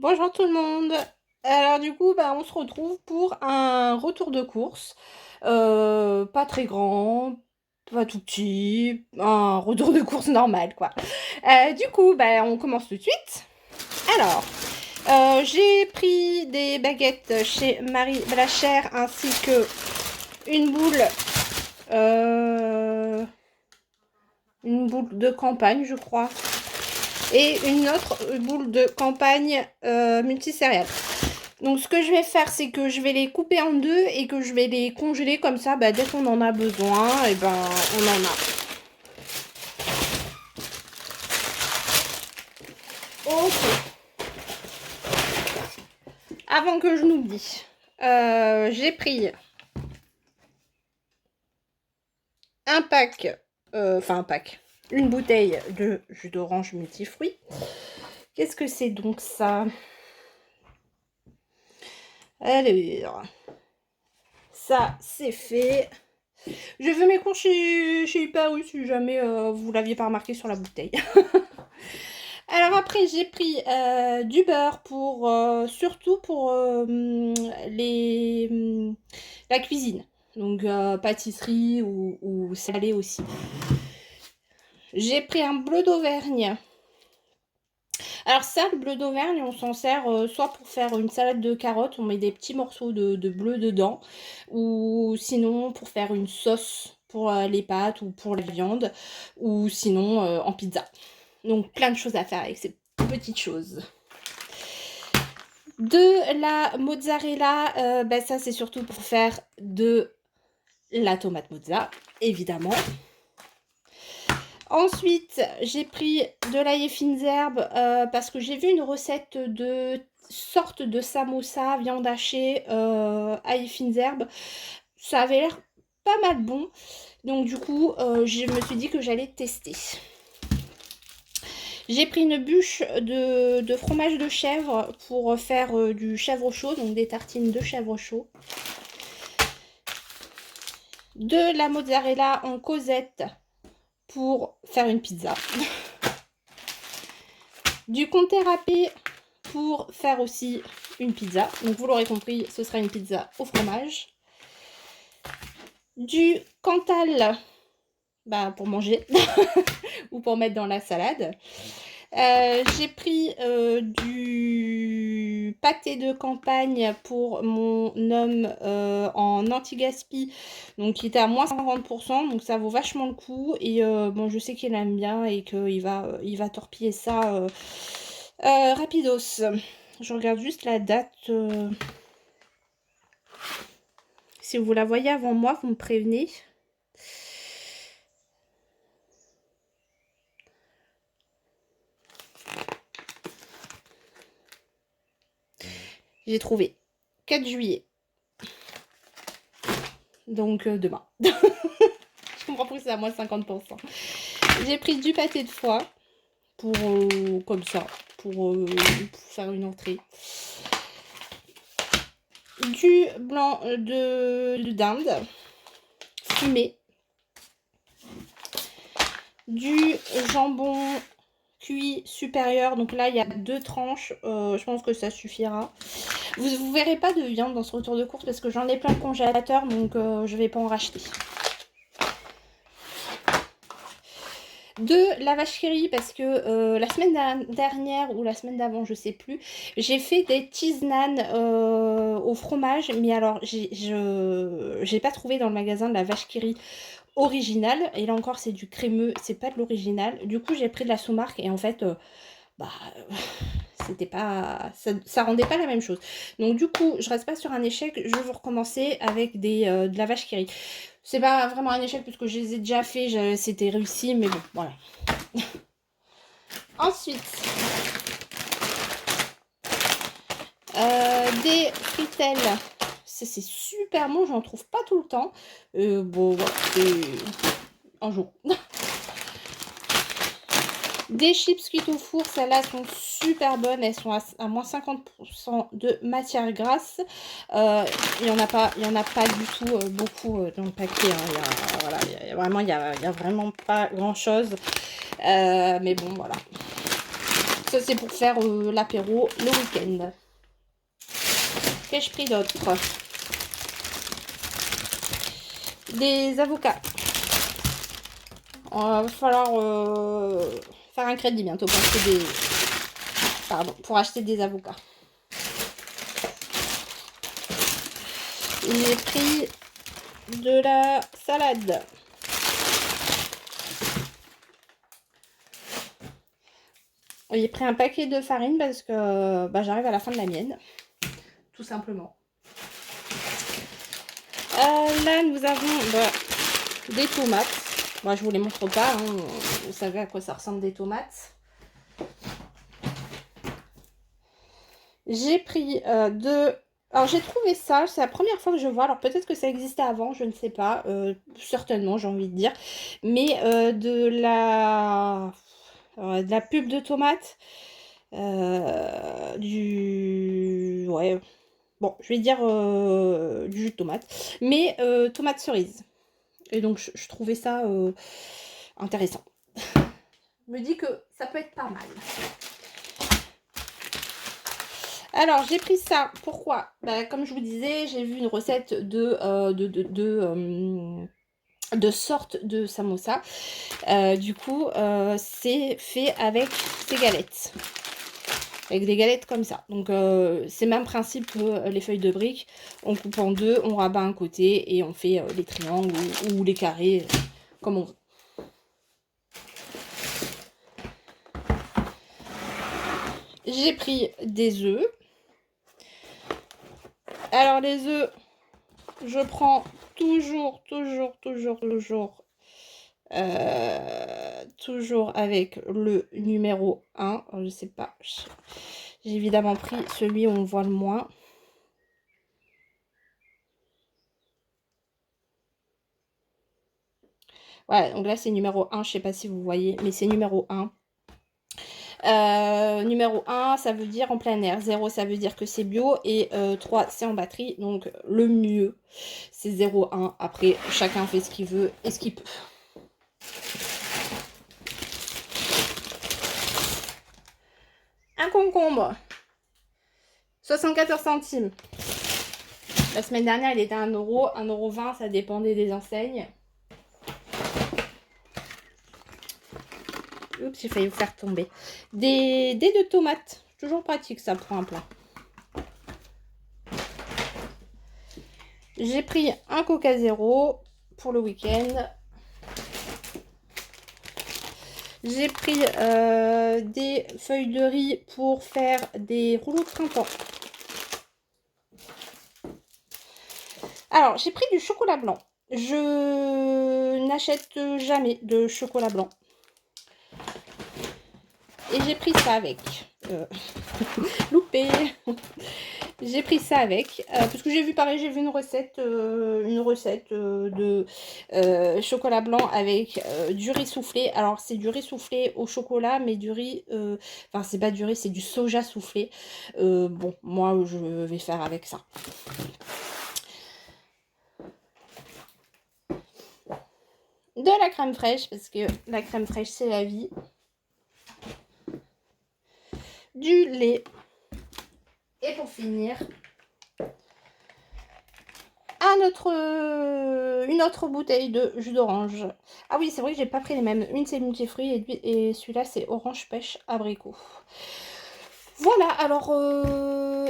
Bonjour tout le monde. Alors du coup, on se retrouve pour un retour de course. Pas très grand, pas tout petit, un retour de course normal quoi. Du coup, on commence tout de suite. Alors, j'ai pris des baguettes chez Marie Blachère ainsi que une boule, euh, une boule de campagne, je crois, et une autre boule de campagne multicéréales. Donc ce que je vais faire, c'est que je vais les couper en deux et que je vais les congeler comme ça, dès qu'on en a besoin, et on en a. Ok. Avant que je n'oublie, j'ai pris un pack, une bouteille de jus d'orange multifruits. Qu'est-ce que c'est donc ça? Alors, ça c'est fait. Je veux mes cours chez Hyper si jamais vous l'aviez pas remarqué sur la bouteille. Alors après, j'ai pris du beurre pour surtout pour la cuisine. Donc pâtisserie ou salé aussi. J'ai pris un bleu d'Auvergne. Alors ça, le bleu d'Auvergne, on s'en sert soit pour faire une salade de carottes, on met des petits morceaux de bleu dedans, ou sinon pour faire une sauce pour les pâtes ou pour la viande, ou sinon en pizza. Donc plein de choses à faire avec ces petites choses. De la mozzarella, ça c'est surtout pour faire de la tomate mozza, évidemment. Ensuite, j'ai pris de l'ail et fines herbes parce que j'ai vu une recette de sorte de samosa, viande hachée, ail et fines herbes. Ça avait l'air pas mal bon. Donc du coup, je me suis dit que j'allais tester. J'ai pris une bûche de fromage de chèvre pour faire du chèvre chaud, donc des tartines de chèvre chaud. De la mozzarella en causette pour faire une pizza. Du comté râpé pour faire aussi une pizza. Donc vous l'aurez compris, ce sera une pizza au fromage. Du Cantal pour manger ou pour mettre dans la salade. J'ai pris du pâté de campagne pour mon homme en anti-gaspi, donc qui était à moins 50%, donc ça vaut vachement le coup. Et bon, je sais qu'il aime bien et qu'il va torpiller ça rapidos. Je regarde juste la date. Si vous la voyez avant moi, vous me prévenez. J'ai trouvé 4 juillet. Donc demain. Je comprends pas que c'est à moins 50%. J'ai pris du pâté de foie pour comme ça, pour faire une entrée. Du blanc de dinde fumé. Du jambon cuit supérieur. Donc là, il y a 2 tranches. Je pense que ça suffira. Vous verrez pas de viande dans ce retour de course parce que j'en ai plein de congélateur, donc je vais pas en racheter. De la vache qui rit parce que la semaine dernière ou la semaine d'avant, je sais plus, j'ai fait des cheese naan au fromage, mais alors j'ai pas trouvé dans le magasin de la vache qui rit originale, et là encore c'est du crémeux, c'est pas de l'original. Du coup j'ai pris de la sous-marque et en fait c'était pas ça rendait pas la même chose. Donc du coup je reste pas sur un échec, je veux recommencer avec de la vache qui rit. C'est pas vraiment un échec puisque je les ai déjà fait, c'était réussi, mais bon voilà. Ensuite des fritelles, c'est super bon, j'en trouve pas tout le temps. Bon voilà, c'est un jour. Des chips cuites au four, celles-là sont super bonnes, elles sont à moins 50% de matière grasse. Il y en a pas du tout beaucoup dans le paquet. Hein. Il y a vraiment pas grand-chose. Mais bon, voilà. Ça, c'est pour faire l'apéro le week-end. Qu'ai-je pris d'autre? Des avocats. Il va falloir faire un crédit bientôt pour acheter des... Pardon, pour acheter des avocats. J'ai pris de la salade. J'ai pris un paquet de farine parce que j'arrive à la fin de la mienne. Tout simplement. Là, nous avons des tomates. Moi, je vous les montre pas. Hein. Vous savez à quoi ça ressemble des tomates. J'ai pris Alors, j'ai trouvé ça. C'est la première fois que je vois. Alors, peut-être que ça existait avant. Je ne sais pas. Certainement, j'ai envie de dire. Mais de la pulpe de tomate. Ouais. Bon, je vais dire du jus de tomate. Mais tomate cerise. Et donc, je trouvais ça intéressant. Je me dis que ça peut être pas mal. Alors, j'ai pris ça. Pourquoi? Comme je vous disais, j'ai vu une recette de sorte de samosa. Du coup, c'est fait avec ces galettes. Avec des galettes comme ça. Donc, c'est le même principe que les feuilles de briques. On coupe en deux, on rabat un côté et on fait les triangles ou les carrés, comme on veut. J'ai pris des œufs. Alors, les œufs, je prends toujours avec le numéro 1. Alors, je sais pas. J'ai évidemment pris celui où on voit le moins. Ouais, donc là, c'est numéro 1. Je sais pas si vous voyez, mais c'est numéro 1. Numéro 1, ça veut dire en plein air. 0, ça veut dire que c'est bio. Et 3, c'est en batterie. Donc, le mieux, c'est 0,1. Après, chacun fait ce qu'il veut et ce qu'il peut. Un concombre. 74 centimes. La semaine dernière, il était à 1 €. 1,20 €, ça dépendait des enseignes. Oups, j'ai failli vous faire tomber. Des dés de tomates. Toujours pratique ça pour un plat. J'ai pris un Coca Zéro pour le week-end. J'ai pris des feuilles de riz pour faire des rouleaux de printemps. Alors, j'ai pris du chocolat blanc. Je n'achète jamais de chocolat blanc. Et j'ai pris ça avec. Loupé. J'ai pris ça avec. Parce que j'ai vu pareil, j'ai vu une recette de chocolat blanc avec du riz soufflé. Alors, c'est du riz soufflé au chocolat, mais du riz... Enfin, c'est pas du riz, c'est du soja soufflé. Bon, moi, je vais faire avec ça. De la crème fraîche, parce que la crème fraîche, c'est la vie. Du lait. Et pour finir, une autre bouteille de jus d'orange. Ah oui, c'est vrai que j'ai pas pris les mêmes. Une c'est multifruits et celui-là c'est orange pêche abricot. Voilà, alors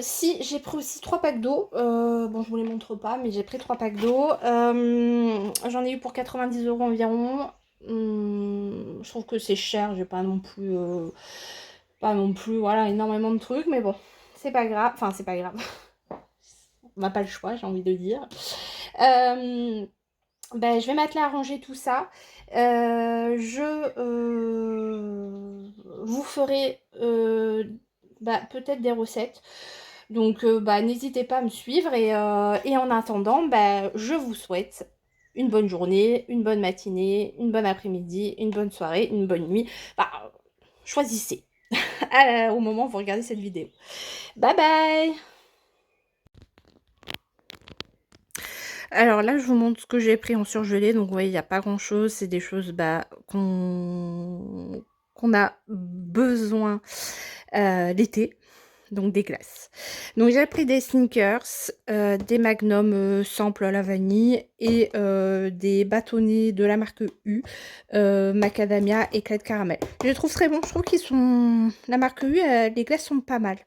si j'ai pris aussi 3 packs d'eau. Bon, je vous les montre pas, mais j'ai pris 3 packs d'eau. J'en ai eu pour 90 € environ. Je trouve que c'est cher, j'ai pas non plus voilà, énormément de trucs, mais bon, c'est pas grave. Enfin, c'est pas grave. On n'a pas le choix, j'ai envie de dire. Je vais m'atteler à ranger tout ça. Je vous ferai peut-être des recettes. Donc, n'hésitez pas à me suivre. Et en attendant, je vous souhaite une bonne journée, une bonne matinée, une bonne après-midi, une bonne soirée, une bonne nuit. Choisissez au moment où vous regardez cette vidéo. Bye bye! Alors là, je vous montre ce que j'ai pris en surgelé. Donc, vous voyez, il n'y a pas grand-chose. C'est des choses qu'on qu'on a besoin l'été. Donc des glaces. Donc j'ai pris des Snickers, des Magnum sample à la vanille et des bâtonnets de la marque U, macadamia éclat de caramel. Je les trouve très bons, je trouve qu'ils sont... La marque U, les glaces sont pas mal.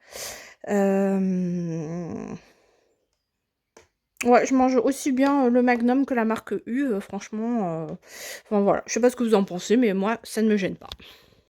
Ouais, je mange aussi bien le Magnum que la marque U, franchement. Enfin voilà, je sais pas ce que vous en pensez, mais moi, ça ne me gêne pas.